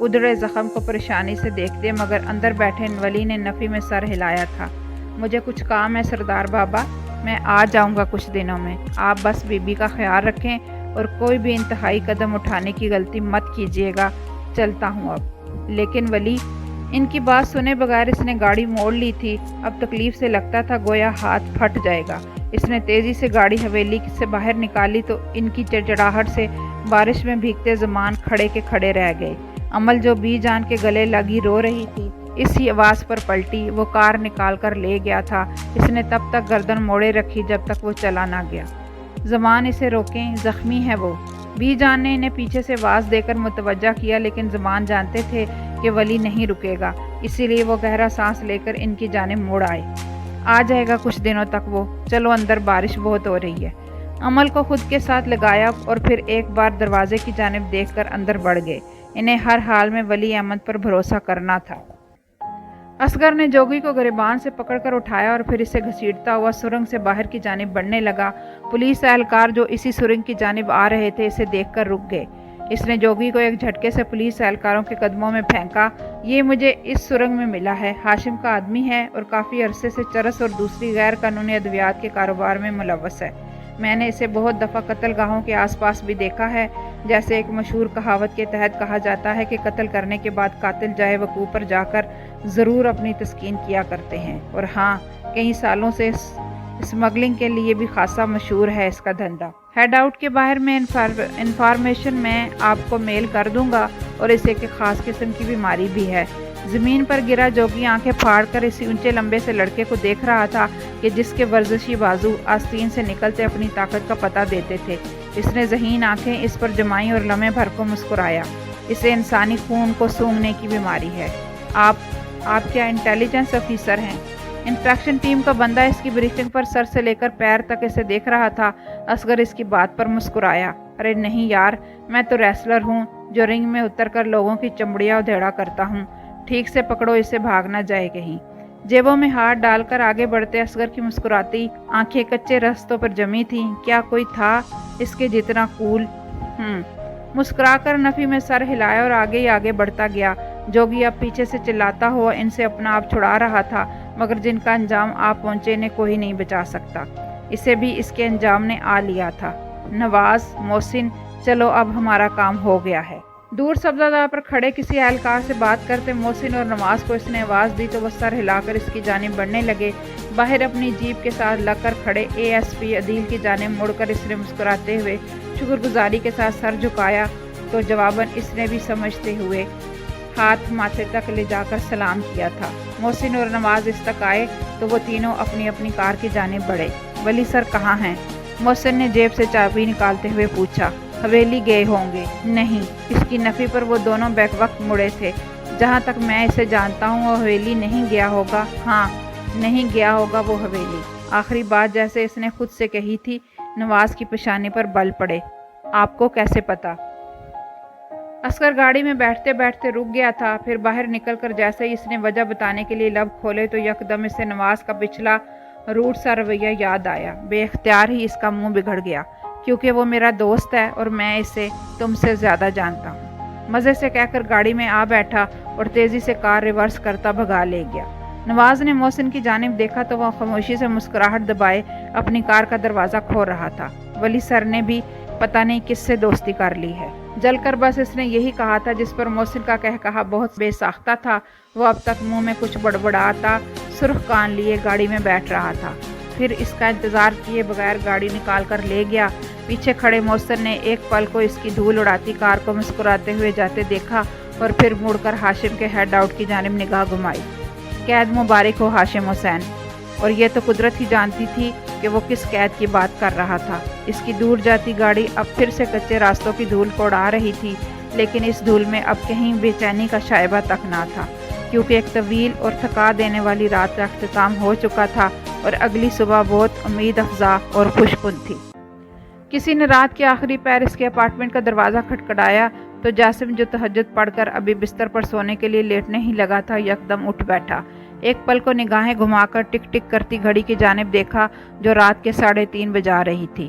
ادھڑے زخم کو پریشانی سے دیکھتے مگر اندر بیٹھے ولی نے نفی میں سر ہلایا تھا۔ مجھے کچھ کام ہے سردار بابا، میں آ جاؤں گا کچھ دنوں میں، آپ بس بی بی کا خیال رکھیں اور کوئی بھی انتہائی قدم اٹھانے کی غلطی مت کیجیے گا، چلتا ہوں اب۔ لیکن ولی، ان کی بات سنے بغیر اس نے گاڑی موڑ لی تھی۔ اب تکلیف سے لگتا تھا گویا ہاتھ پھٹ جائے گا۔ اس نے تیزی سے گاڑی حویلی سے باہر نکالی تو ان کی چڑچڑاہٹ سے بارش میں بھیگتے زمان کھڑے کے کھڑے رہ گئے۔ عمل جو بی جان کے گلے لگی رو رہی تھی، اسی آواز پر پلٹی، وہ کار نکال کر لے گیا تھا۔ اس نے تب تک گردن موڑے رکھی جب تک وہ چلا نہ گیا۔ زمان اسے روکیں، زخمی ہے وہ۔ بی جان نے انہیں پیچھے سے آواز دے کر متوجہ کیا، لیکن زمان جانتے تھے کہ ولی نہیں رکے گا، اسی لیے وہ گہرا سانس لے کر ان کی جانب موڑ آئے۔ آ جائے گا کچھ دنوں تک وہ، چلو اندر بارش بہت ہو رہی ہے۔ عمل کو خود کے ساتھ لگایا اور پھر ایک بار دروازے کی جانب دیکھ کر اندر بڑھ گئے۔ انہیں ہر حال میں ولی احمد پر بھروسہ کرنا تھا۔ اصغر نے جوگی کو گریبان سے پکڑ کر اٹھایا اور پھر اسے گھسیٹتا ہوا سرنگ سے باہر کی جانب بڑھنے لگا۔ پولیس اہلکار جو اسی سرنگ کی جانب آ رہے تھے اسے دیکھ کر رک گئے۔ اس نے جوگی کو ایک جھٹکے سے پولیس اہلکاروں کے قدموں میں پھینکا۔ یہ مجھے اس سرنگ میں ملا ہے، ہاشم کا آدمی ہے اور کافی عرصے سے چرس اور دوسری غیر قانونی ادویات کے کاروبار میں ملوث ہے۔ میں نے اسے بہت دفعہ قتل گاہوں کے آس پاس بھی دیکھا ہے۔ جیسے ایک مشہور کہاوت کے تحت کہا جاتا ہے کہ قتل کرنے کے بعد قاتل جائے وقوع پر جا کر ضرور اپنی تسکین کیا کرتے ہیں، اور ہاں، کئی سالوں سے اسمگلنگ کے لیے بھی خاصا مشہور ہے اس کا دھندا۔ ہیڈ آؤٹ کے باہر میں انفارمیشن میں آپ کو میل کر دوں گا، اور اسے ایک خاص قسم کی بیماری بھی ہے۔ زمین پر گرا جوگی آنکھیں پھاڑ کر اسی اونچے لمبے سے لڑکے کو دیکھ رہا تھا کہ جس کے ورزشی بازو آستین سے نکلتے اپنی طاقت کا پتہ دیتے تھے۔ اس نے ذہین آنکھیں اس پر جمائیں اور لمحے بھر کو مسکرایا۔ اسے انسانی خون کو سونگھنے کی بیماری ہے۔ آپ کیا انٹیلیجنس آفیسر ہیں؟ انفیکشن ٹیم کا بندہ اس کی بریفنگ پر سر سے لے کر پیر تک اسے دیکھ رہا تھا۔ اصغر اس کی بات پر مسکرایا۔ ارے نہیں یار، میں تو ریسلر ہوں جو رنگ میں اتر کر لوگوں کی چمڑیاں ادھیڑا کرتا ہوں۔ ٹھیک سے پکڑو اسے، بھاگ نہ جائے کہیں۔ جیبوں میں ہاتھ ڈال کر آگے بڑھتے اصغر کی مسکراتی آنکھیں کچے رستوں پر جمی تھیں۔ کیا کوئی تھا اس کے جتنا کول؟ مسکرا کر نفی میں سر ہلایا اور آگے ہی آگے بڑھتا گیا۔ جوگی اب پیچھے سے چلاتا ہوا ان سے اپنا آپ چھڑا رہا تھا، مگر جن کا انجام آپ پہنچے انہیں کوئی نہیں بچا سکتا۔ اسے بھی اس کے انجام نے آ لیا تھا۔ نواز، محسن، چلو اب ہمارا کام ہو گیا ہے۔ دور سبزہ پر کھڑے کسی اہلکار سے بات کرتے محسن اور نواز کو اس نے آواز دی تو وہ سر ہلا کر اس کی جانب بڑھنے لگے۔ باہر اپنی جیپ کے ساتھ لگ کر کھڑے اے ایس پی عدیل کی جانب مڑ کر اس نے مسکراتے ہوئے شکر گزاری کے ساتھ سر جھکایا تو جواباً اس نے بھی سمجھتے ہوئے ہاتھ ماتھے تک لے جا کر سلام کیا تھا۔ محسن اور نواز اس تک آئے تو وہ تینوں اپنی اپنی کار کی جانب بڑھے۔ ولی سر کہاں ہیں؟ محسن نے جیب سے چابی نکالتے ہوئے پوچھا۔ حویلی گئے ہوں گے۔ نہیں، اس کی نفی پر وہ دونوں بیک وقت مڑے تھے۔ جہاں تک میں اسے جانتا ہوں وہ حویلی نہیں گیا ہوگا۔ ہاں، نہیں گیا ہوگا وہ حویلی۔ آخری بات جیسے اس نے خود سے کہی تھی۔ نواز کی پیشانی پر بل پڑے۔ آپ کو کیسے پتا؟ اصغر گاڑی میں بیٹھتے بیٹھتے رک گیا تھا، پھر باہر نکل کر جیسے ہی اس نے وجہ بتانے کے لیے لب کھولے تو یکدم اسے نواز کا پچھلا روٹ سا رویہ یاد آیا۔ بے اختیار ہی اس کا منہ بگڑ گیا، کیونکہ وہ میرا دوست ہے اور میں اسے تم سے زیادہ جانتا ہوں۔ مزے سے کہہ کر گاڑی میں آ بیٹھا اور تیزی سے کار ریورس کرتا بھگا لے گیا۔ نواز نے محسن کی جانب دیکھا تو وہ خاموشی سے مسکراہٹ دبائے اپنی کار کا دروازہ کھول رہا تھا۔ ولی سر نے بھی پتہ نہیں کس سے دوستی کر لی ہے۔ جل کر بس اس نے یہی کہا تھا جس پر محسن کا کہا بہت بے ساختہ تھا۔ وہ اب تک منہ میں کچھ بڑبڑاتا سرخ کان لیے گاڑی میں بیٹھ رہا تھا۔ پھر اس کا انتظار کیے بغیر گاڑی نکال کر لے گیا۔ پیچھے کھڑے محسن نے ایک پل کو اس کی دھول اڑاتی کار کو مسکراتے ہوئے جاتے دیکھا اور پھر مڑ کر ہاشم کے ہیڈ آؤٹ کی جانب نگاہ گھمائی۔ قید مبارک ہو ہاشم حسین۔ اور یہ تو قدرت ہی جانتی تھی کہ وہ کس قید کی بات کر رہا تھا۔ اس کی دور جاتی گاڑی اب پھر سے کچے راستوں کی دھول کو اڑا رہی تھی، لیکن اس دھول میں اب کہیں بے چینی کا شائبہ تک نہ تھا، کیونکہ ایک طویل اور تھکا دینے والی رات کا اختتام ہو چکا تھا اور اگلی صبح بہت امید افزا اور خوشکن تھی۔ کسی نے رات کے آخری پہر اس کے اپارٹمنٹ کا دروازہ کھٹکھٹایا تو جاسم جو تہجد پڑھ کر ابھی بستر پر سونے کے لیے لیٹنے ہی لگا تھا یکدم اٹھ بیٹھا۔ ایک پل کو نگاہیں گھما کر ٹک ٹک کرتی گھڑی کی جانب دیکھا جو رات کے 3:30 بجا رہی تھی۔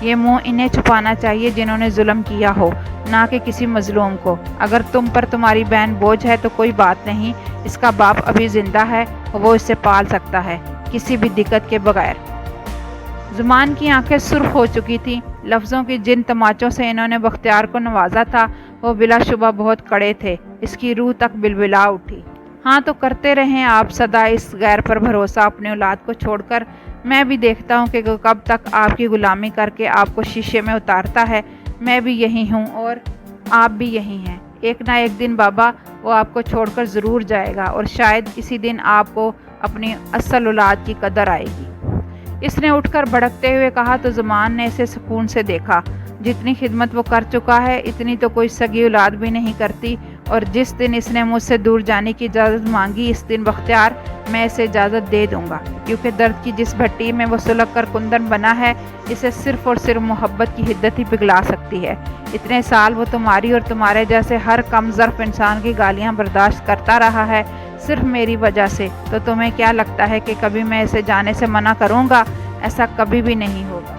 یہ منہ انہیں چھپانا چاہیے جنہوں نے ظلم کیا ہو، نہ کہ کسی مظلوم کو۔ اگر تم پر تمہاری بہن بوجھ ہے تو کوئی بات نہیں، اس کا باپ ابھی زندہ ہے، وہ اسے پال سکتا ہے کسی بھی دقت کے بغیر۔ زمان کی آنکھیں سرخ ہو چکی تھیں۔ لفظوں کی جن تماچوں سے انہوں نے بختیار کو نوازا تھا وہ بلا شبہ بہت کڑے تھے۔ اس کی روح تک بلبلا اٹھی۔ ہاں تو کرتے رہیں آپ سدا اس غیر پر بھروسہ اپنی اولاد کو چھوڑ کر۔ میں بھی دیکھتا ہوں کہ کب تک آپ کی غلامی کر کے آپ کو شیشے میں اتارتا ہے۔ میں بھی یہی ہوں اور آپ بھی یہی ہیں۔ ایک نہ ایک دن بابا وہ آپ کو چھوڑ کر ضرور جائے گا، اور شاید اسی دن آپ کو اپنی اصل اولاد کی قدر آئے گی۔ اس نے اٹھ کر بھڑکتے ہوئے کہا تو زمان نے اسے سکون سے دیکھا۔ جتنی خدمت وہ کر چکا ہے اتنی تو کوئی سگی اولاد بھی نہیں کرتی، اور جس دن اس نے مجھ سے دور جانے کی اجازت مانگی اس دن بختیار میں اسے اجازت دے دوں گا، کیونکہ درد کی جس بھٹی میں وہ سلگ کر کندن بنا ہے اسے صرف اور صرف محبت کی حدت ہی پگھلا سکتی ہے۔ اتنے سال وہ تمہاری اور تمہارے جیسے ہر کم ظرف انسان کی گالیاں برداشت کرتا رہا ہے صرف میری وجہ سے، تو تمہیں کیا لگتا ہے کہ کبھی میں اسے جانے سے منع کروں گا؟ ایسا کبھی بھی نہیں ہوگا۔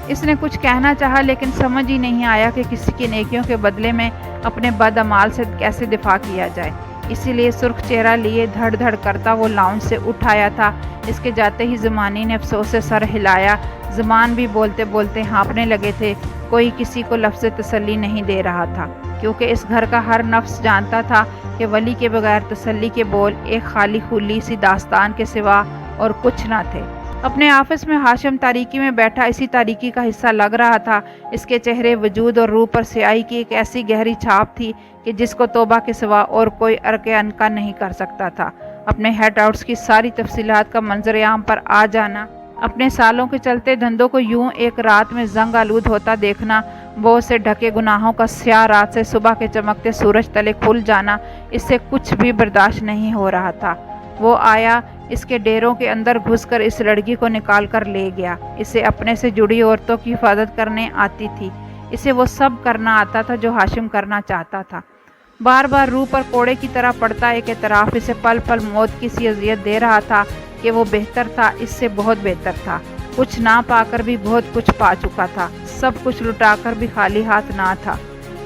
اس نے کچھ کہنا چاہا لیکن سمجھ ہی نہیں آیا کہ کسی کی نیکیوں کے بدلے میں اپنے بد اعمال سے کیسے دفاع کیا جائے۔ اسی لیے سرخ چہرہ لیے دھڑ دھڑ کرتا وہ لاؤنج سے اٹھ آیا تھا۔ اس کے جاتے ہی زمانی نے افسوس سے سر ہلایا۔ زمان بھی بولتے بولتے ہانپنے لگے تھے۔ کوئی کسی کو لفظ تسلی نہیں دے رہا تھا، کیونکہ اس گھر کا ہر نفس جانتا تھا کہ ولی کے بغیر تسلی کے بول ایک خالی خلی سی داستان کے سوا اور کچھ نہ تھے۔ اپنے آفس میں ہاشم تاریکی میں بیٹھا اسی تاریکی کا حصہ لگ رہا تھا۔ اس کے چہرے، وجود اور روح پر سیاہی کی ایک ایسی گہری چھاپ تھی کہ جس کو توبہ کے سوا اور کوئی ارکے انکا نہیں کر سکتا تھا۔ اپنے ہیڈ آؤٹس کی ساری تفصیلات کا منظر عام پر آ جانا، اپنے سالوں کے چلتے دھندوں کو یوں ایک رات میں زنگ آلود ہوتا دیکھنا، بوجھ سے ڈھکے گناہوں کا سیاہ رات سے صبح کے چمکتے سورج تلے کھل جانا، اس سے کچھ بھی برداشت نہیں ہو رہا تھا۔ وہ آیا، اس کے ڈیروں کے اندر گھس کر اس لڑکی کو نکال کر لے گیا۔ اسے اپنے سے جڑی عورتوں کی حفاظت کرنے آتی تھی۔ اسے وہ سب کرنا آتا تھا جو ہاشم کرنا چاہتا تھا۔ بار بار روح پر کوڑے کی طرح پڑتا ایک اعتراف اسے پل پل موت کی سی اذیت دے رہا تھا کہ وہ بہتر تھا، اس سے بہت بہتر تھا۔ کچھ نہ پا کر بھی بہت کچھ پا چکا تھا، سب کچھ لٹا کر بھی خالی ہاتھ نہ تھا۔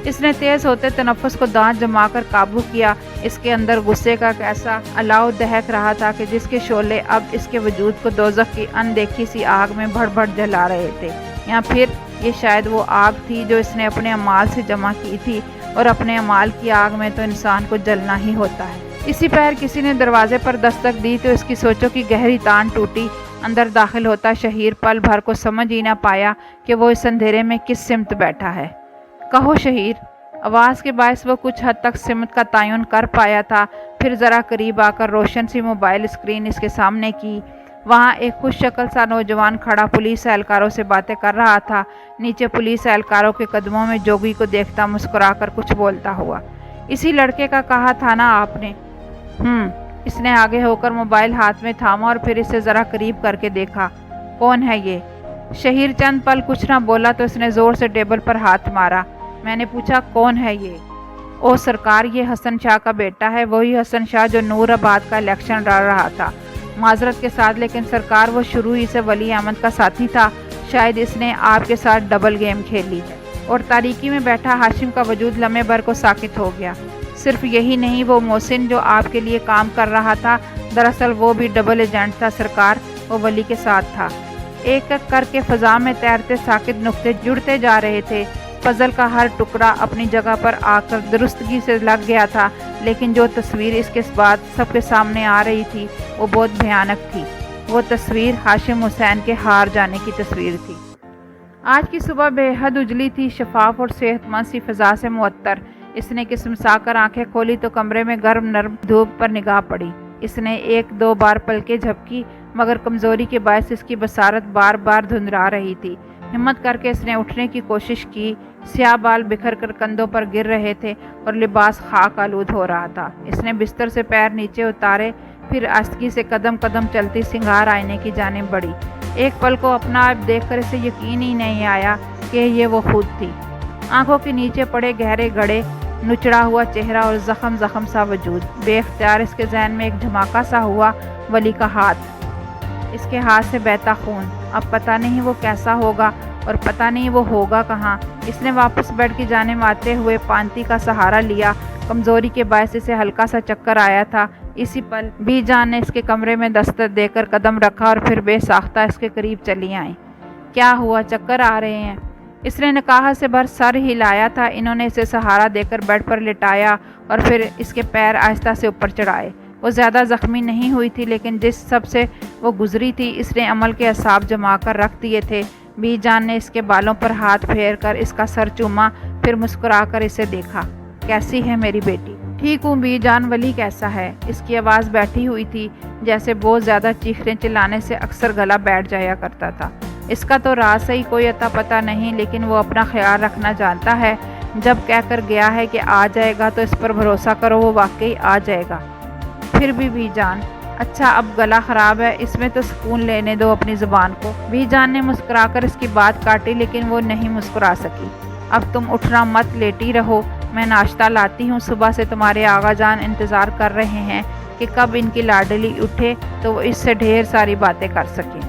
اس نے تیز ہوتے تنفس کو دانت جما کر قابو کیا۔ اس کے اندر غصے کا ایک ایسا الاؤ دہک رہا تھا کہ جس کے شعلے اب اس کے وجود کو دوزخ کی اندیکھی سی آگ میں بھڑ بھڑ جلا رہے تھے، یا پھر یہ شاید وہ آگ تھی جو اس نے اپنے اعمال سے جمع کی تھی، اور اپنے اعمال کی آگ میں تو انسان کو جلنا ہی ہوتا ہے۔ اسی پہر کسی نے دروازے پر دستک دی تو اس کی سوچوں کی گہری تان ٹوٹی۔ اندر داخل ہوتا شہیر پل بھر کو سمجھ ہی نہ پایا کہ وہ اس اندھیرے میں کس سمت بیٹھا ہے۔ کہو شہیر، آواز کے باعث وہ کچھ حد تک سمت کا تعین کر پایا تھا۔ پھر ذرا قریب آ کر روشن سی موبائل اسکرین اس کے سامنے کی۔ وہاں ایک خوش شکل سا نوجوان کھڑا پولیس اہلکاروں سے باتیں کر رہا تھا۔ نیچے پولیس اہلکاروں کے قدموں میں جوگی کو دیکھتا مسکرا کر کچھ بولتا ہوا، اسی لڑکے کا کہا تھا نا آپ نے؟ اس نے آگے ہو کر موبائل ہاتھ میں تھاما اور پھر اسے ذرا قریب کر کے دیکھا۔ کون ہے یہ؟ شہیر چند پل کچھ نہ بولا تو اس نے زور سے ٹیبل پر ہاتھ مارا۔ میں نے پوچھا کون ہے یہ؟ او سرکار، یہ حسن شاہ کا بیٹا ہے، وہی حسن شاہ جو نور آباد کا الیکشن لڑ رہا تھا۔ معذرت کے ساتھ لیکن سرکار وہ شروع ہی سے ولی احمد کا ساتھی تھا، شاید اس نے آپ کے ساتھ ڈبل گیم کھیلی ہے۔ اور تاریکی میں بیٹھا ہاشم کا وجود لمحے بھر کو ساکت ہو گیا۔ صرف یہی نہیں، وہ محسن جو آپ کے لیے کام کر رہا تھا، دراصل وہ بھی ڈبل ایجنٹ تھا سرکار، وہ ولی کے ساتھ تھا۔ ایک ایک کر کے فضا میں تیرتے ساکت نقطے جڑتے جا رہے تھے۔ پزل کا ہر ٹکڑا اپنی جگہ پر آ کر درستگی سے لگ گیا تھا، لیکن جو تصویر اس کے بعد سب کے سامنے آ رہی تھی وہ بہت بھیانک تھی۔ وہ تصویر ہاشم حسین کے ہار جانے کی تصویر تھی۔ آج کی صبح بے حد اجلی تھی، شفاف اور صحت مند سی فضا سے معطر۔ اس نے قسمسا کر آنکھیں کھولی تو کمرے میں گرم نرم دھوپ پر نگاہ پڑی۔ اس نے ایک دو بار پلکیں جھپکی، مگر کمزوری کے باعث اس کی بصارت بار بار دھندلا رہی تھی۔ ہمت کر کے اس نے اٹھنے کی کوشش کی۔ سیاہ بال بکھر کر کندھوں پر گر رہے تھے اور لباس خاک آلود ہو رہا تھا۔ اس نے بستر سے پیر نیچے اتارے، پھر آہستگی سے قدم قدم چلتی سنگھار آئینے کی جانب بڑھی۔ ایک پل کو اپنا آپ دیکھ کر اسے یقین ہی نہیں آیا کہ یہ وہ خود تھی۔ آنکھوں کے نیچے پڑے گہرے گڑھے نچڑا ہوا چہرہ اور زخم سا وجود۔ بے اختیار اس کے ذہن میں ایک دھماکہ سا ہوا، ولی کا ہاتھ، اس کے ہاتھ سے بہتا خون۔ اب پتہ نہیں وہ کیسا ہوگا اور پتہ نہیں وہ ہوگا کہاں۔ اس نے واپس بیڈ کی جانب آتے ہوئے پانتی کا سہارا لیا۔ کمزوری کے باعث اسے ہلکا سا چکر آیا تھا۔ اسی پل بی جان نے اس کے کمرے میں دستک دے کر قدم رکھا اور پھر بے ساختہ اس کے قریب چلی آئیں۔ کیا ہوا؟ چکر آ رہے ہیں؟ اس نے نکاح سے بھر سر ہلایا تھا۔ انہوں نے اسے سہارا دے کر بیڈ پر لٹایا اور پھر اس کے پیر آہستہ سے اوپر چڑھائے۔ وہ زیادہ زخمی نہیں ہوئی تھی، لیکن جس سب سے وہ گزری تھی اس نے عمل کے اعصاب جما کر رکھ دیے تھے۔ بی جان نے اس کے بالوں پر ہاتھ پھیر کر اس کا سر چوما، پھر مسکرا کر اسے دیکھا۔ کیسی ہے میری بیٹی؟ ٹھیک ہوں بی جان، ولی کیسا ہے؟ اس کی آواز بیٹھی ہوئی تھی، جیسے بہت زیادہ چیخنے چلانے سے اکثر گلا بیٹھ جایا کرتا تھا۔ اس کا تو راز سے ہی کوئی اتا پتہ نہیں، لیکن وہ اپنا خیال رکھنا جانتا ہے۔ جب کہہ کر گیا ہے کہ آ جائے گا تو اس پر بھروسہ کرو، وہ واقعی آ جائے گا۔ پھر بھی بی جان، اچھا اب گلا خراب ہے، اس میں تو سکون لینے دو اپنی زبان کو۔ بی جان نے مسکرا کر اس کی بات کاٹی، لیکن وہ نہیں مسکرا سکی۔ اب تم اٹھنا مت، لیٹی رہو، میں ناشتہ لاتی ہوں۔ صبح سے تمہارے آغا جان انتظار کر رہے ہیں کہ کب ان کی لاڈلی اٹھے تو وہ اس سے ڈھیر ساری باتیں کر سکیں۔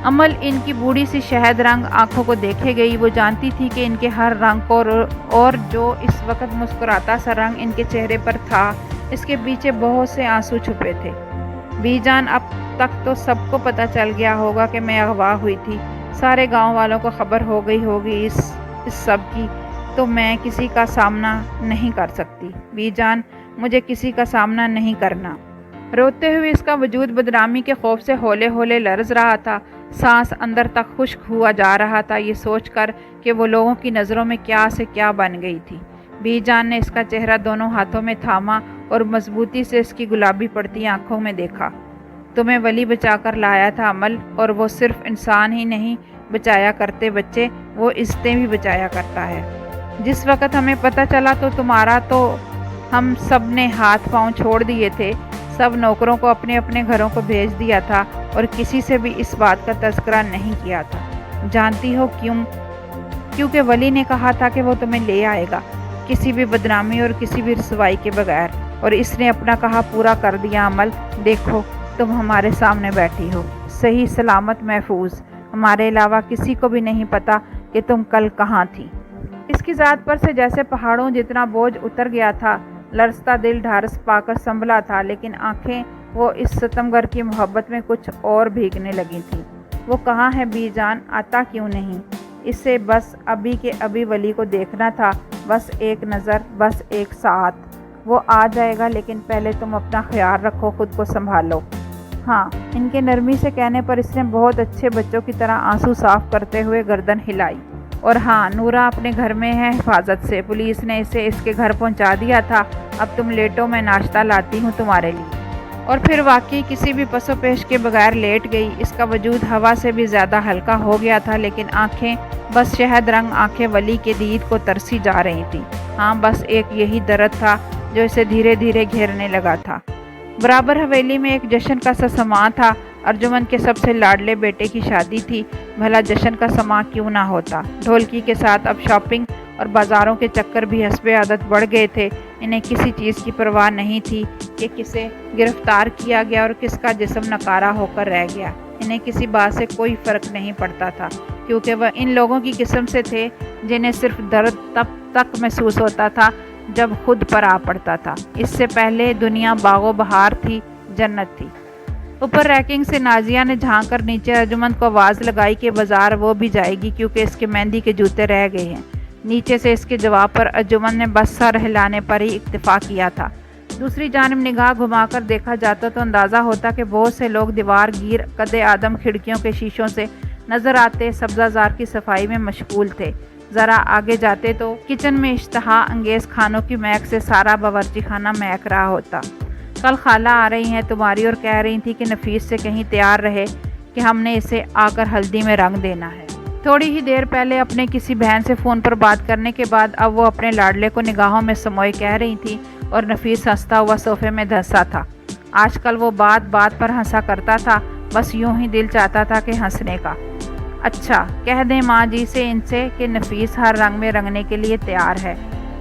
عمل ان کی بوڑھی سی شہد رنگ آنکھوں کو دیکھے گئی۔ وہ جانتی تھی کہ ان کے ہر رنگ کو، اور جو اس وقت مسکراتا سا رنگ ان کے چہرے پر تھا، اس کے پیچھے بہت سے آنسو چھپے تھے۔ بی جان، اب تک تو سب کو پتہ چل گیا ہوگا کہ میں اغوا ہوئی تھی۔ سارے گاؤں والوں کو خبر ہو گئی ہوگی اس سب کی، تو میں کسی کا سامنا نہیں کر سکتی۔ بی جان، مجھے کسی کا سامنا نہیں کرنا۔ روتے ہوئے اس کا وجود بدنامی کے خوف سے ہولے ہولے لرز رہا تھا۔ سانس اندر تک خشک ہوا جا رہا تھا، یہ سوچ کر کہ وہ لوگوں کی نظروں میں کیا سے کیا بن گئی تھی۔ بی جان نے اس کا چہرہ دونوں ہاتھوں میں تھاما اور مضبوطی سے اس کی گلابی پڑتی آنکھوں میں دیکھا۔ تمہیں ولی بچا کر لایا تھا عمل، اور وہ صرف انسان ہی نہیں بچایا کرتے بچے، وہ عزتیں بھی بچایا کرتا ہے۔ جس وقت ہمیں پتہ چلا تو تمہارا تو ہم سب نے ہاتھ پاؤں چھوڑ دیے تھے، سب نوکروں کو اپنے اپنے گھروں کو بھیج دیا تھا اور کسی سے بھی اس بات کا تذکرہ نہیں کیا تھا۔ جانتی ہو کیوں؟ کیونکہ ولی نے کہا تھا کہ وہ تمہیں لے آئے گا، کسی بھی بدنامی اور کسی بھی رسوائی کے بغیر، اور اس نے اپنا کہا پورا کر دیا عمل۔ دیکھو تم ہمارے سامنے بیٹھی ہو، صحیح سلامت محفوظ، ہمارے علاوہ کسی کو بھی نہیں پتا کہ تم کل کہاں تھی۔ اس کی ذات پر سے جیسے پہاڑوں جتنا بوجھ اتر گیا تھا۔ لرزتا دل ڈھارس پا کر سنبھلا تھا، لیکن آنکھیں وہ اس ستمگر کی محبت میں کچھ اور بھیگنے لگی تھیں۔ وہ کہاں ہے بی جان؟ آتا کیوں نہیں؟ اسے بس ابھی کے ابھی ولی کو دیکھنا تھا، بس ایک نظر، بس ایک ساتھ۔ وہ آ جائے گا، لیکن پہلے تم اپنا خیال رکھو، خود کو سنبھالو۔ ہاں، ان کے نرمی سے کہنے پر اس نے بہت اچھے بچوں کی طرح آنسو صاف کرتے ہوئے گردن ہلائی۔ اور ہاں، نورا اپنے گھر میں ہے حفاظت سے، پولیس نے اسے اس کے گھر پہنچا دیا تھا۔ اب تم لیٹو، میں ناشتہ لاتی ہوں تمہارے لیے۔ اور پھر واقعی کسی بھی پس و پیش کے بغیر لیٹ گئی۔ اس کا وجود ہوا سے بھی زیادہ ہلکا ہو گیا تھا، لیکن آنکھیں، بس شہد رنگ آنکھیں ولی کے دید کو ترسی جا رہی تھیں۔ ہاں، بس ایک یہی درد تھا جو اسے دھیرے دھیرے گھیرنے لگا تھا۔ برابر حویلی میں ایک جشن کا سا سماں تھا۔ ارجمن کے سب سے لاڈلے بیٹے کی شادی تھی، بھلا جشن کا سماں کیوں نہ ہوتا۔ ڈھولکی کے ساتھ اب شاپنگ اور بازاروں کے چکر بھی حسب عادت بڑھ گئے تھے۔ انہیں کسی چیز کی پرواہ نہیں تھی کہ کسے گرفتار کیا گیا اور کس کا جسم نکارہ ہو کر رہ گیا۔ انہیں کسی بات سے کوئی فرق نہیں پڑتا تھا، کیونکہ وہ ان لوگوں کی قسم سے تھے جنہیں صرف درد تب تک محسوس ہوتا تھا جب خود پر آ پڑتا تھا۔ اس سے پہلے دنیا باغ و بہار تھی، جنت تھی۔ اوپر ریکنگ سے نازیہ نے جھانک کر نیچے ارجمن کو آواز لگائی کہ بازار وہ بھی جائے گی، کیونکہ اس کے مہندی کے جوتے رہ گئے ہیں۔ نیچے سے اس کے جواب پر ارجمن نے بس سر ہلانے پر ہی اکتفا کیا تھا۔ دوسری جانب نگاہ گھما کر دیکھا جاتا تو اندازہ ہوتا کہ بہت سے لوگ دیوار گیر قد آدم کھڑکیوں کے شیشوں سے نظر آتے سبزہ زار کی صفائی میں مشغول تھے۔ ذرا آگے جاتے تو کچن میں اشتہا انگیز کھانوں کی مہک سے سارا باورچی خانہ مہک رہا ہوتا۔ کل خالہ آ رہی ہیں تمہاری، اور کہہ رہی تھی کہ نفیس سے کہیں تیار رہے کہ ہم نے اسے آ کر ہلدی میں رنگ دینا ہے۔ تھوڑی ہی دیر پہلے اپنے کسی بہن سے فون پر بات کرنے کے بعد اب وہ اپنے لاڈلے کو نگاہوں میں سموئے کہہ رہی تھی، اور نفیس ہنستا ہوا صوفے میں دھنسا تھا۔ آج کل وہ بات بات پر ہنسا کرتا تھا، بس یوں ہی دل چاہتا تھا کہ ہنسنے کا۔ اچھا، کہہ دیں ماں جی سے ان سے کہ نفیس ہر رنگ میں رنگنے کے لیے تیار ہے۔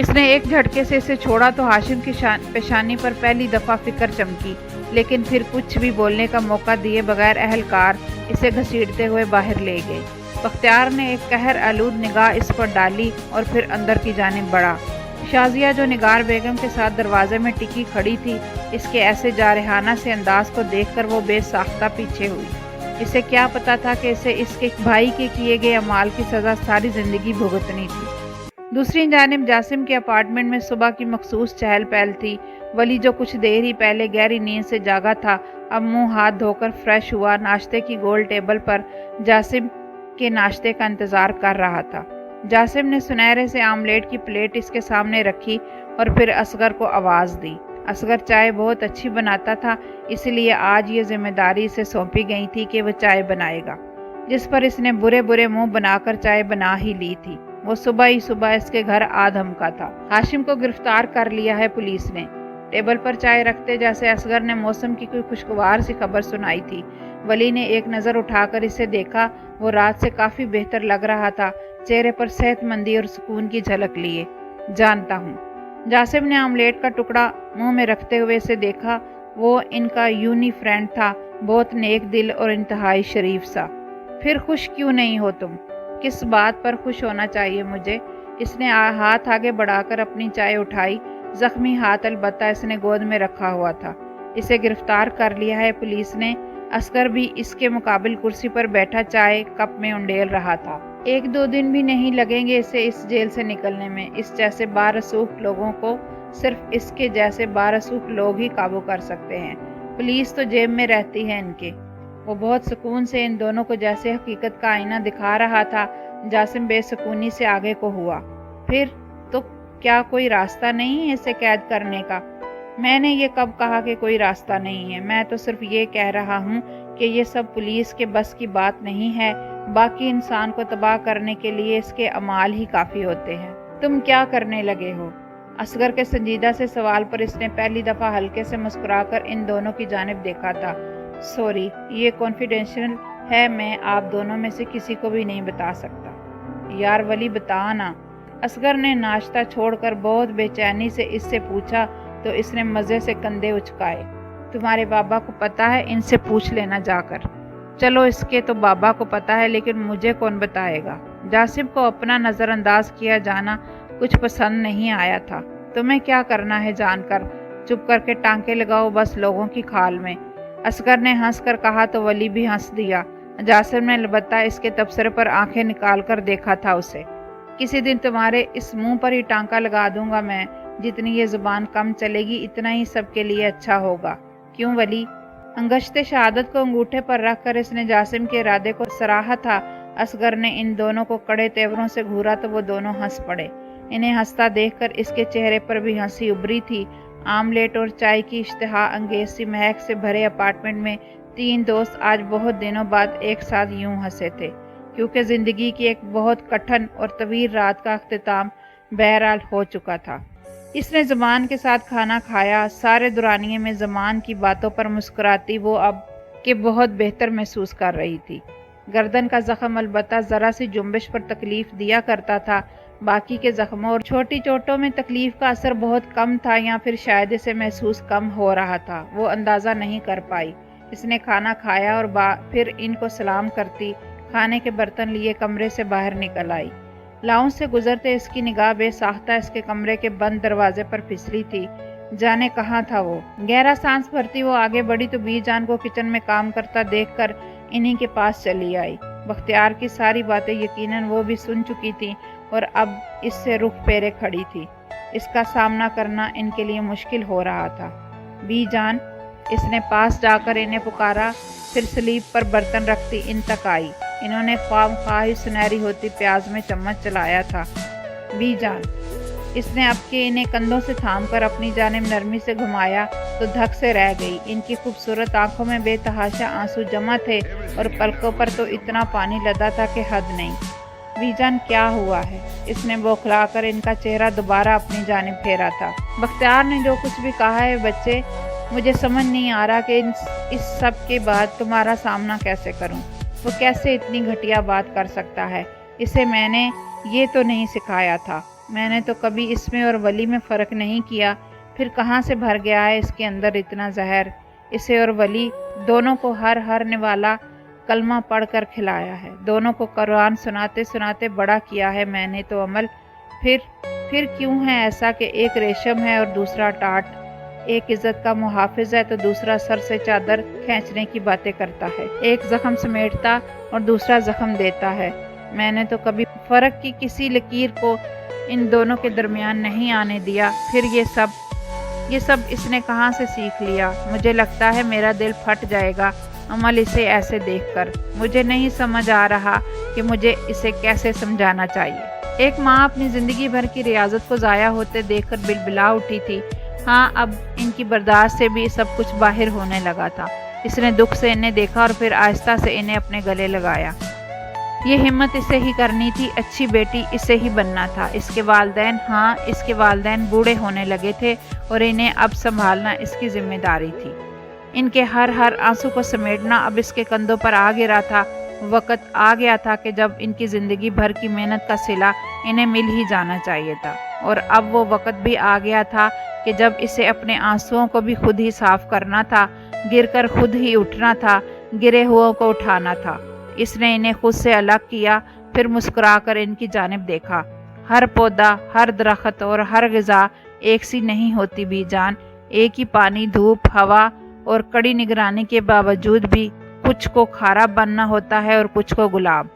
اس نے ایک جھٹکے سے اسے چھوڑا تو ہاشم کی پیشانی پر پہلی دفعہ فکر چمکی، لیکن پھر کچھ بھی بولنے کا موقع دیے بغیر اہلکار اسے گھسیٹتے ہوئے باہر لے گئے۔ بختیار نے ایک قہر آلود نگاہ اس پر ڈالی اور پھر اندر کی جانب بڑھا۔ شازیہ جو نگار بیگم کے ساتھ دروازے میں ٹکی کھڑی تھی، اس کے ایسے جارحانہ سے انداز کو دیکھ کر وہ بے ساختہ پیچھے ہوئی۔ اسے کیا پتا تھا کہ اسے اس کے بھائی کے کیے گئے اعمال کی سزا ساری زندگی بھگتنی تھی۔ دوسری جانب جاسم کے اپارٹمنٹ میں صبح کی مخصوص چہل پہل تھی۔ ولی جو کچھ دیر ہی پہلے گہری نیند سے جاگا تھا، اب منہ ہاتھ دھو کر فریش ہوا ناشتے کی گول ٹیبل پر جاسم کے ناشتے کا انتظار کر رہا تھا۔ جاسم نے سنہرے سے آملیٹ کی پلیٹ اس کے سامنے رکھی اور پھر اصغر کو آواز دی۔ اصغر چائے بہت اچھی بناتا تھا، اس لیے آج یہ ذمہ داری اسے سونپی گئی تھی کہ وہ چائے بنائے گا، جس پر اس نے برے برے منہ بنا کر چائے بنا ہی لی تھی۔ وہ صبح ہی صبح اس کے گھر آ دھمکا تھا۔ ہاشم کو گرفتار کر لیا ہے پولیس نے۔ ٹیبل پر چائے رکھتے جیسے اصغر نے موسم کی کوئی خوشگوار سی خبر سنائی تھی۔ ولی نے ایک نظر اٹھا کر اسے دیکھا، وہ رات سے کافی بہتر لگ رہا تھا، چہرے پر صحت مندی اور سکون کی جھلک لیے۔ جانتا ہوں۔ جاسم نے آملیٹ کا ٹکڑا منہ میں رکھتے ہوئے اسے دیکھا۔ وہ ان کا یونی فرینڈ تھا، بہت نیک دل اور انتہائی شریف سا۔ پھر خوش کیوں نہیں ہو تم؟ کس بات پر خوش ہونا چاہیے مجھے؟ اس نے ہاتھ آگے بڑھا کر اپنی چائے اٹھائی۔ زخمی ہاتھ البتہ اس نے گود میں رکھا ہوا تھا۔ اسے گرفتار کر لیا ہے پولیس نے۔ اصغر بھی اس کے مقابل کرسی پر بیٹھا چائے کپ میں انڈیل رہا تھا۔ 1-2 دن بھی نہیں لگیں گے اسے اس جیل سے نکلنے میں۔ اس جیسے بارسوخ لوگوں کو صرف اس کے جیسے بارسوخ لوگ ہی قابو کر سکتے ہیں۔ پولیس تو جیب میں رہتی ہے ان کے۔ وہ بہت سکون سے ان دونوں کو جیسے حقیقت کا آئینہ دکھا رہا تھا۔ جاسم بے سکونی سے آگے کو ہوا۔ پھر تو کیا کوئی راستہ نہیں ہے اسے قید کرنے کا؟ میں نے یہ کب کہا کہ کوئی راستہ نہیں ہے؟ میں تو صرف یہ کہہ رہا ہوں کہ یہ سب پولیس کے بس کی بات نہیں ہے۔ باقی انسان کو تباہ کرنے کے لیے اس کے اعمال ہی کافی ہوتے ہیں۔ تم کیا کرنے لگے ہو؟ اصغر کے سنجیدہ سے سوال پر اس نے پہلی دفعہ ہلکے سے مسکرا کر ان دونوں کی جانب دیکھا تھا۔ سوری، یہ کانفیڈینشیل ہے، میں آپ دونوں میں سے کسی کو بھی نہیں بتا سکتا۔ یار ولی بتا نا۔ اصغر نے ناشتہ چھوڑ کر بہت بے چینی سے اس سے پوچھا تو اس نے مزے سے کندھے اچکائے۔ تمہارے بابا کو پتا ہے، ان سے پوچھ لینا جا کر۔ چلو اس کے تو بابا کو پتا ہے، لیکن مجھے کون بتائے گا؟ جاسم کو اپنا نظر انداز کیا جانا کچھ پسند نہیں آیا تھا۔ تمہیں کیا کرنا ہے جان کر؟ چپ کر کے ٹانکے لگاؤ بس لوگوں کی کھال میں۔ اصغر نے ہنس کر کہا تو ولی بھی ہنس دیا۔ جاسم نے البتہ اس کے تبصرے پر آنکھیں نکال کر دیکھا تھا اسے۔ کسی دن تمہارے اس منہ پر ہی ٹانکا لگا دوں گا میں۔ جتنی یہ زبان کم چلے گی اتنا ہی سب کے لیے اچھا ہوگا۔ کیوں ولی؟ انگشت شہادت کو انگوٹھے پر رکھ کر اس نے جاسم کے ارادے کو سراہا تھا۔ اصغر نے ان دونوں کو کڑے تیوروں سے گھورا تو وہ دونوں ہنس پڑے۔ انہیں ہنستا دیکھ کر اس کے چہرے پر بھی ہنسی ابری تھی۔ آملیٹ اور چائے کی اشتہا انگیز سی مہک سے بھرے اپارٹمنٹ میں 3 دوست آج بہت دنوں بعد ایک ساتھ یوں ہنسے تھے، کیونکہ زندگی کی ایک بہت کٹھن اور طویل رات کا اختتام بہرحال ہو چکا تھا۔ اس نے زمان کے ساتھ کھانا کھایا۔ سارے دورانیے میں زمان کی باتوں پر مسکراتی وہ اب کہ بہت بہتر محسوس کر رہی تھی۔ گردن کا زخم البتہ ذرا سی جنبش پر تکلیف دیا کرتا تھا۔ باقی کے زخموں اور چھوٹی چوٹوں میں تکلیف کا اثر بہت کم تھا، یا پھر شاید اسے محسوس کم ہو رہا تھا، وہ اندازہ نہیں کر پائی۔ اس نے کھانا کھایا اور پھر ان کو سلام کرتی کھانے کے برتن لیے کمرے سے باہر نکل آئی۔ لاؤنج سے گزرتے اس کی نگاہ بے ساختہ اس کے کمرے کے بند دروازے پر پھسلی تھی۔ جانے کہاں تھا وہ؟ گہرا سانس بھرتی وہ آگے بڑھی تو بی جان کو کچن میں کام کرتا دیکھ کر انہی کے پاس چلی آئی۔ بختیار کی ساری باتیں یقیناً وہ بھی سن چکی تھی اور اب اس سے رخ پھیرے کھڑی تھی۔ اس کا سامنا کرنا ان کے لیے مشکل ہو رہا تھا۔ بی جان، اس نے پاس جا کر انہیں پکارا، پھر سلیب پر برتن رکھتی ان تک آئی۔ انہوں نے خواہ سنہری ہوتی پیاز میں چمچ چلایا تھا۔ بی جان، اس نے اب کے انہیں کندھوں سے تھام کر اپنی جانب نرمی سے گھمایا تو دھک سے رہ گئی۔ ان کی خوبصورت آنکھوں میں بے تحاشا آنسو جمع تھے اور پلکوں پر تو اتنا پانی لدا تھا کہ حد نہیں۔ بی جان کیا ہوا ہے؟ اس نے بوکھلا کر ان کا چہرہ دوبارہ اپنی جانب پھیرا تھا۔ بختیار نے جو کچھ بھی کہا ہے بچے، مجھے سمجھ نہیں آ رہا کہ اس سب کے بعد تمہارا سامنا کیسے کروں۔ وہ کیسے اتنی گھٹیا بات کر سکتا ہے؟ اسے میں نے یہ تو نہیں سکھایا تھا۔ میں نے تو کبھی اس میں اور ولی میں فرق نہیں کیا، پھر کہاں سے بھر گیا ہے اس کے اندر اتنا زہر؟ اسے اور ولی دونوں کو ہر نوالا کلمہ پڑھ کر کھلایا ہے، دونوں کو قرآن سناتے سناتے بڑا کیا ہے میں نے تو عمل۔ پھر کیوں ہے ایسا کہ ایک ریشم ہے اور دوسرا ٹاٹ، ایک عزت کا محافظ ہے تو دوسرا سر سے چادر کھینچنے کی باتیں کرتا ہے، ایک زخم سمیٹتا اور دوسرا زخم دیتا ہے۔ میں نے تو کبھی فرق کی کسی لکیر کو ان دونوں کے درمیان نہیں آنے دیا، پھر یہ سب اس نے کہاں سے سیکھ لیا؟ مجھے لگتا ہے میرا دل پھٹ جائے گا عمل اسے ایسے دیکھ کر۔ مجھے نہیں سمجھ آ رہا کہ مجھے اسے کیسے سمجھانا چاہیے۔ ایک ماں اپنی زندگی بھر کی ریاضت کو ضائع ہوتے دیکھ کر بلبلا اٹھی تھی۔ ہاں، اب ان کی برداشت سے بھی سب کچھ باہر ہونے لگا تھا۔ اس نے دکھ سے انہیں دیکھا اور پھر آہستہ سے انہیں اپنے گلے لگایا۔ یہ ہمت اسے ہی کرنی تھی، اچھی بیٹی اسے ہی بننا تھا۔ اس کے والدین بوڑھے ہونے لگے تھے اور انہیں اب سنبھالنا اس کی ذمہ داری تھی۔ ان کے ہر آنسو کو سمیٹنا اب اس کے کندھوں پر آ گرا تھا۔ وقت آ گیا تھا کہ جب ان کی زندگی بھر کی محنت کا صلہ انہیں مل ہی جانا چاہیے تھا، اور اب وہ وقت بھی آ گیا تھا کہ جب اسے اپنے آنسوؤں کو بھی خود ہی صاف کرنا تھا، گر کر خود ہی اٹھنا تھا، گرے ہوئوں کو اٹھانا تھا۔ اس نے انہیں خود سے الگ کیا، پھر مسکرا کر ان کی جانب دیکھا۔ ہر پودا، ہر درخت اور ہر غذا ایک سی نہیں ہوتی بی جان، ایک ہی پانی، دھوپ، ہوا اور کڑی نگرانی کے باوجود بھی کچھ کو کھارا بننا ہوتا ہے اور کچھ کو گلاب۔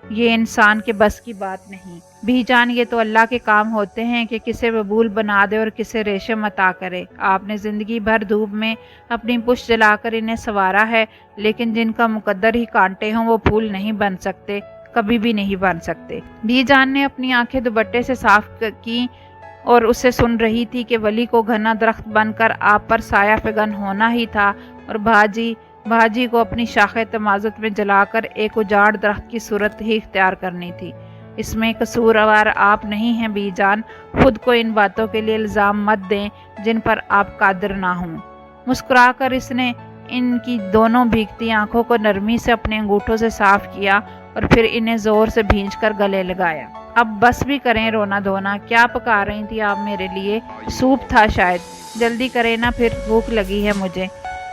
یہ انسان کے بس کی بات نہیں بھی جان، یہ تو اللہ کے کام ہوتے ہیں کہ کسے ببول بنا دے اور کسے ریشم عطا کرے۔ آپ نے زندگی بھر دھوپ میں اپنی پشت جلا کر انہیں سنوارا ہے، لیکن جن کا مقدر ہی کانٹے ہوں وہ پھول نہیں بن سکتے، کبھی بھی نہیں بن سکتے۔ بی جان نے اپنی آنکھیں دوپٹے سے صاف کی اور اسے سن رہی تھی کہ ولی کو گھنا درخت بن کر آپ پر سایہ فگن ہونا ہی تھا، اور بھاجی کو اپنی شاخ تمازت میں جلا کر ایک اجاڑ درخت کی صورت ہی اختیار کرنی تھی۔ اس میں قصوروار آپ نہیں ہیں بی جان، خود کو ان باتوں کے لیے الزام مت دیں جن پر آپ قادر نہ ہوں۔ مسکرا کر اس نے ان کی دونوں بھیگتی آنکھوں کو نرمی سے اپنے انگوٹھوں سے صاف کیا اور پھر انہیں زور سے بھینچ کر گلے لگایا۔ اب بس بھی کریں رونا دھونا، کیا پکا رہی تھی آپ میرے لیے؟ سوپ تھا شاید، جلدی کرے نا، پھر بھوک لگی ہے مجھے۔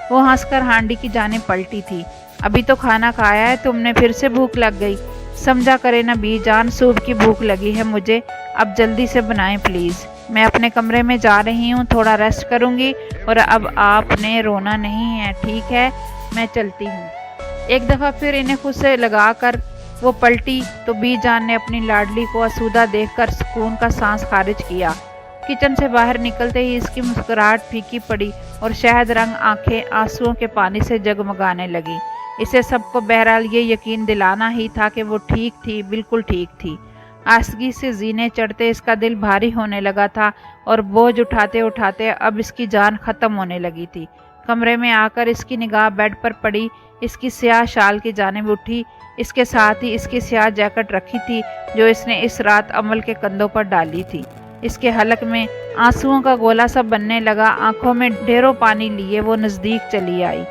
وہ ہنس کر ہانڈی کی جانب پلٹی تھی۔ ابھی تو کھانا کھایا ہے تم نے، پھر سے بھوک لگ گئی؟ سمجھا کرے نا بی جان، سوپ کی بھوک لگی ہے مجھے، اب جلدی سے بنائیں پلیز۔ میں اپنے کمرے میں جا رہی ہوں، تھوڑا ریسٹ کروں گی، اور اب آپ نے رونا نہیں ہے، ٹھیک ہے؟ میں چلتی ہوں۔ ایک دفعہ پھر انہیں خود سے لگا کر وہ پلٹی تو بی جان نے اپنی لاڈلی کو آسودہ دیکھ کر سکون کا سانس خارج کیا۔ کچن سے باہر نکلتے ہی اس کی مسکراہٹ پھیکی پڑی اور شہد رنگ آنکھیں آنسوؤں کے پانی سے جگمگانے لگی۔ اسے سب کو بہرحال یہ یقین دلانا ہی تھا کہ وہ ٹھیک تھی، بالکل ٹھیک تھی۔ آسودگی سے زینے چڑھتے اس کا دل بھاری ہونے لگا تھا اور بوجھ اٹھاتے اٹھاتے اب اس کی جان ختم ہونے لگی تھی۔ کمرے میں آ کر اس کی نگاہ بیڈ پر پڑی، اس کی سیاہ شال کی جانب اٹھی، اس کے ساتھ ہی اس کی سیاہ جیکٹ رکھی تھی جو اس نے اس رات عمل کے کندھوں پر ڈالی تھی۔ اس کے حلق میں آنسوؤں کا گولا سا بننے لگا، آنکھوں میں ڈھیروں پانی لیے وہ نزدیک چلی آئی،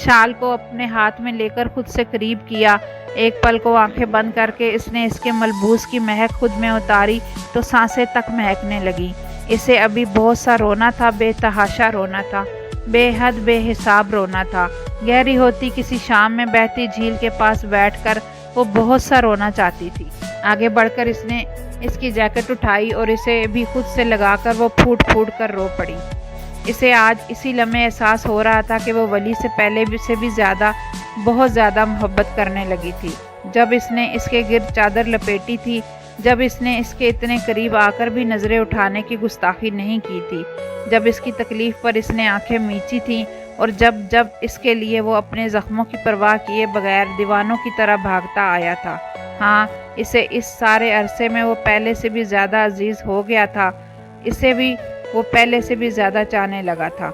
شال کو اپنے ہاتھ میں لے کر خود سے قریب کیا۔ ایک پل کو آنکھیں بند کر کے اس نے اس کے ملبوس کی مہک خود میں اتاری تو سانسیں تک مہکنے لگی۔ اسے ابھی بہت سا رونا تھا، بے تحاشا رونا تھا، بے حد بے حساب رونا تھا۔ گہری ہوتی کسی شام میں بہتی جھیل کے پاس بیٹھ کر وہ بہت سا رونا چاہتی تھی۔ آگے بڑھ کر اس نے اس کی جیکٹ اٹھائی اور اسے بھی خود سے لگا کر وہ پھوٹ پھوٹ کر رو پڑی۔ اسے آج اسی لمحے احساس ہو رہا تھا کہ وہ ولی سے پہلے سے بھی زیادہ، بہت زیادہ محبت کرنے لگی تھی۔ جب اس نے اس کے گرد چادر لپیٹی تھی، جب اس نے اس کے اتنے قریب آ کر بھی نظریں اٹھانے کی گستاخی نہیں کی تھی، جب اس کی تکلیف پر اس نے آنکھیں میچی تھیں، اور جب اس کے لیے وہ اپنے زخموں کی پرواہ کیے بغیر دیوانوں کی طرح بھاگتا آیا تھا۔ ہاں، اسے اس سارے عرصے میں وہ پہلے سے بھی زیادہ عزیز ہو گیا تھا، اسے بھی وہ پہلے سے بھی زیادہ چاہنے لگا تھا،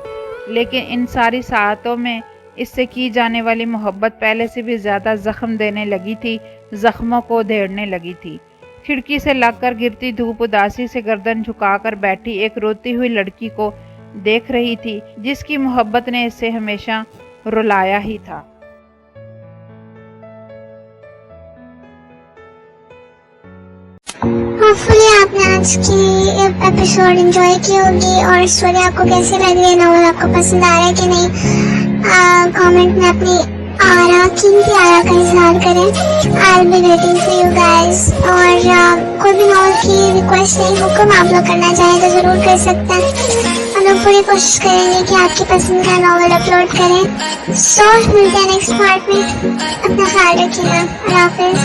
لیکن ان ساری ساعتوں میں اس سے کی جانے والی محبت پہلے سے بھی زیادہ زخم دینے لگی تھی، زخموں کو ادھیڑنے لگی تھی۔ کھڑکی سے لگ کر گرتی دھوپ اداسی سے گردن جھکا کر بیٹھی ایک روتی ہوئی لڑکی کو دیکھ رہی تھی جس کی محبت نے اسے ہمیشہ رلایا ہی تھا۔ ہوپفلی آپ نے آج کی ایپیسوڈ انجوائے کی ہوگی، اور اسٹوری آپ کو کیسی لگ رہی ہے، ناول آپ کو پسند آ رہا ہے کہ نہیں، کامنٹ میں اپنی قیمتی آرا کا اظہار کریں. I'll be waiting for you guys. اور کوئی بھی ناول کی ریکویسٹ نہیں، حکم آپ لوگ کرنا چاہیں تو ضرور کر سکتے ہیں. ہم لوگ پوری کوشش کریں گے کہ آپ کی پسند کا ناول اپلوڈ کریں. سو ملتے ہیں نیکسٹ پارٹ میں. اپنا خیال رکھیے گا. اللہ حافظ.